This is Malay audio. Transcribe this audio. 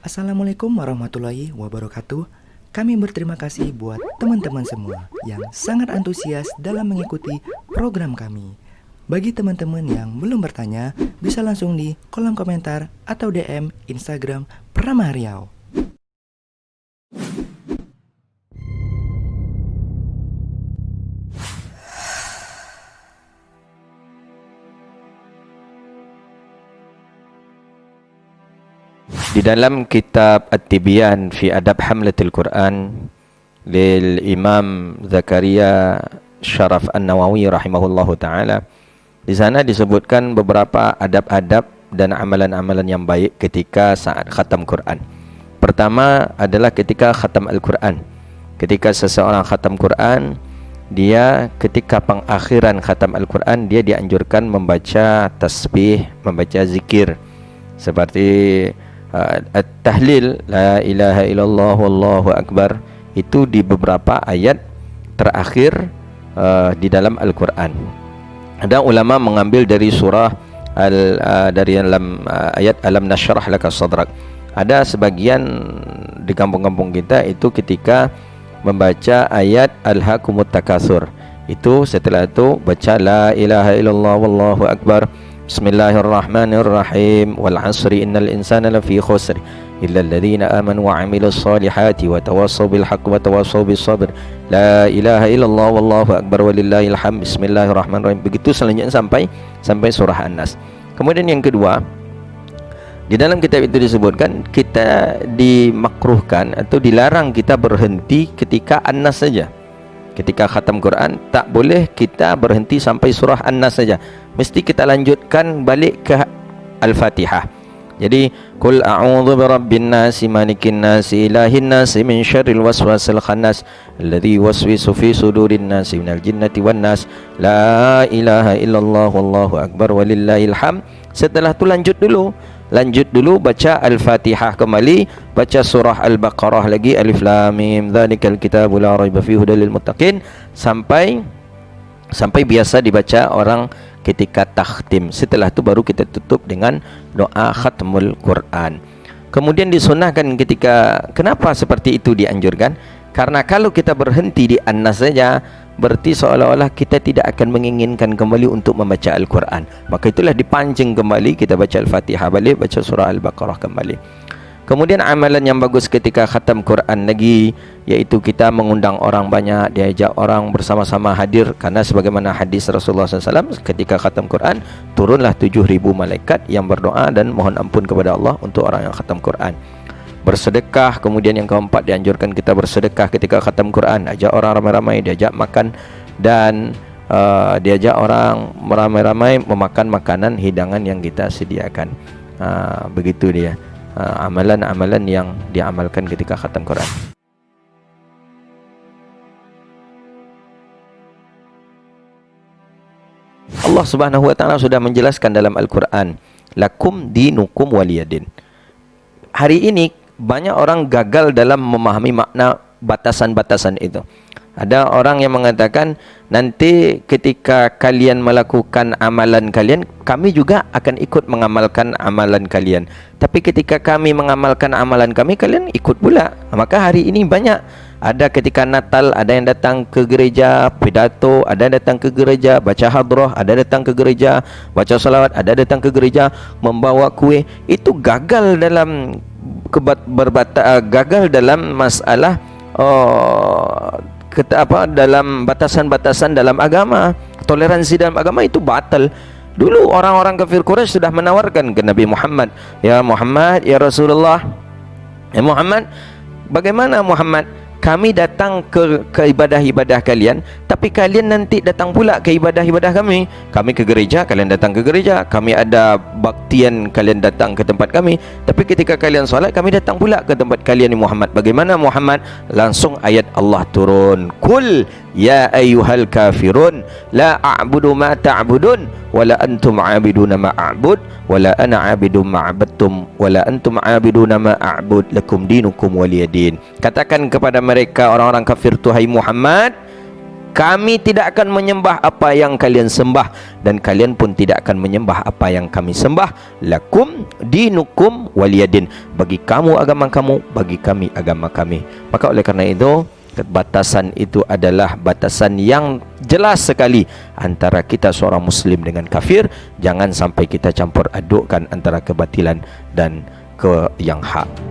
Assalamualaikum warahmatullahi wabarakatuh. Kami berterima kasih buat teman-teman semua yang sangat antusias dalam mengikuti program kami. Bagi teman-teman yang belum bertanya, bisa langsung di kolom komentar atau DM Instagram Pramah Riau. Di dalam kitab At-Tibyan fi Adab Hamlatil Quran lil Imam Zakaria Syaraf An-Nawawi rahimahullahu taala, di sana disebutkan beberapa adab-adab dan amalan-amalan yang baik ketika saat khatam Quran. Pertama adalah ketika khatam Al-Quran. Ketika seseorang khatam Quran, dia ketika pengakhiran khatam Al-Quran, dia dianjurkan membaca tasbih, membaca zikir seperti at-tahlil, la ilaha illallah wallahu akbar, itu di beberapa ayat terakhir di dalam Al-Quran. Ada ulama mengambil dari surah dari dalam ayat alam nashrah laka sadrak. Ada sebagian di kampung-kampung kita itu ketika membaca ayat alhaakumut takatsur, itu setelah itu baca la ilaha illallah wallahu akbar, Bismillahirrahmanirrahim, wal asri innal insana lafi khusr illa alladhina amanu wa 'amilus solihati wa tawassaw bil haqqi wa tawassaw bis sabr, la ilaha illallah wallahu akbar walillahil hamd, bismillahirrahmanirrahim. Begitu selanjutnya sampai surah An-Nas. Kemudian yang kedua, di dalam kitab itu disebutkan kita dimakruhkan atau dilarang kita berhenti ketika An-Nas saja. Ketika khatam Quran tak boleh kita berhenti sampai surah An-Nas saja, mesti kita lanjutkan balik ke Al-Fatihah. Jadi qul a'udzu birabbin nasi malikin nasi ilahin nasi min syarril waswasil khannas alladzi yuwaswisu fi sudurin nasi minal jinnati wan nas, la ilaha illallah wallahu akbar walillahil hamd. Setelah itu lanjut dulu baca Al-Fatihah kembali, baca surah Al-Baqarah lagi, Alif Lam Mim dzalikal kitabu la raiba fihi hudal lil muttaqin, sampai biasa dibaca orang ketika takhtim. Setelah itu baru kita tutup dengan doa khatmul Quran. Kemudian disunahkan kenapa seperti itu dianjurkan? Karena kalau kita berhenti di An-Nas saja, berarti seolah-olah kita tidak akan menginginkan kembali untuk membaca Al-Quran. Maka itulah dipancing kembali, kita baca Al-Fatihah balik, baca surah Al-Baqarah kembali. Kemudian amalan yang bagus ketika khatam Quran lagi, yaitu kita mengundang orang banyak, diajak orang bersama-sama hadir. Karena sebagaimana hadis Rasulullah SAW, ketika khatam Quran turunlah 7.000 malaikat yang berdoa dan mohon ampun kepada Allah untuk orang yang khatam Quran. Bersedekah, kemudian yang keempat dianjurkan kita bersedekah ketika khatam Quran. Ajak orang ramai-ramai, diajak makan, dan diajak orang ramai-ramai memakan makanan hidangan yang kita sediakan. Begitu dia amalan-amalan yang diamalkan ketika khatam Quran. Allah Subhanahu wa taala sudah menjelaskan dalam Al-Quran, lakum dinukum waliyadin. Hari ini banyak orang gagal dalam memahami makna batasan-batasan itu. Ada orang yang mengatakan, nanti ketika kalian melakukan amalan kalian, kami juga akan ikut mengamalkan amalan kalian. Tapi ketika kami mengamalkan amalan kami, kalian ikut pula. Maka hari ini banyak, ada ketika Natal, ada yang datang ke gereja pidato, ada yang datang ke gereja baca hadrah, ada datang ke gereja baca salawat, ada datang ke gereja membawa kuih. Itu gagal dalam gagal dalam masalah dalam batasan-batasan dalam agama. Toleransi dalam agama itu batal. Dulu orang-orang kafir Quraisy sudah menawarkan ke Nabi Muhammad, ya Muhammad, ya Rasulullah, ya Muhammad, bagaimana Muhammad, kami datang ke ibadah-ibadah kalian, tapi kalian nanti datang pula ke ibadah-ibadah kami. Kami ke gereja, kalian datang ke gereja. Kami ada baktian, kalian datang ke tempat kami. Tapi ketika kalian solat, kami datang pula ke tempat kalian, Muhammad. Bagaimana Muhammad? Langsung ayat Allah turun, Qul ya ayyuhal kafirun la a'budu ma ta'budun wala antum 'abiduna ma a'bud wala ana 'abidum ma 'abadtum wala antum 'abiduna ma a'bud lakum dinukum waliyadin. Katakan kepada mereka orang-orang kafir, tuhai Muhammad, Kami tidak akan menyembah apa yang kalian sembah, dan kalian pun tidak akan menyembah apa yang kami sembah. Lakum dinukum waliyadin. Bagi kamu agama kamu, bagi kami agama kami. Maka oleh karena itu, batasan itu adalah batasan yang jelas sekali antara kita seorang muslim dengan kafir. Jangan sampai kita campur adukkan antara kebatilan dan yang hak.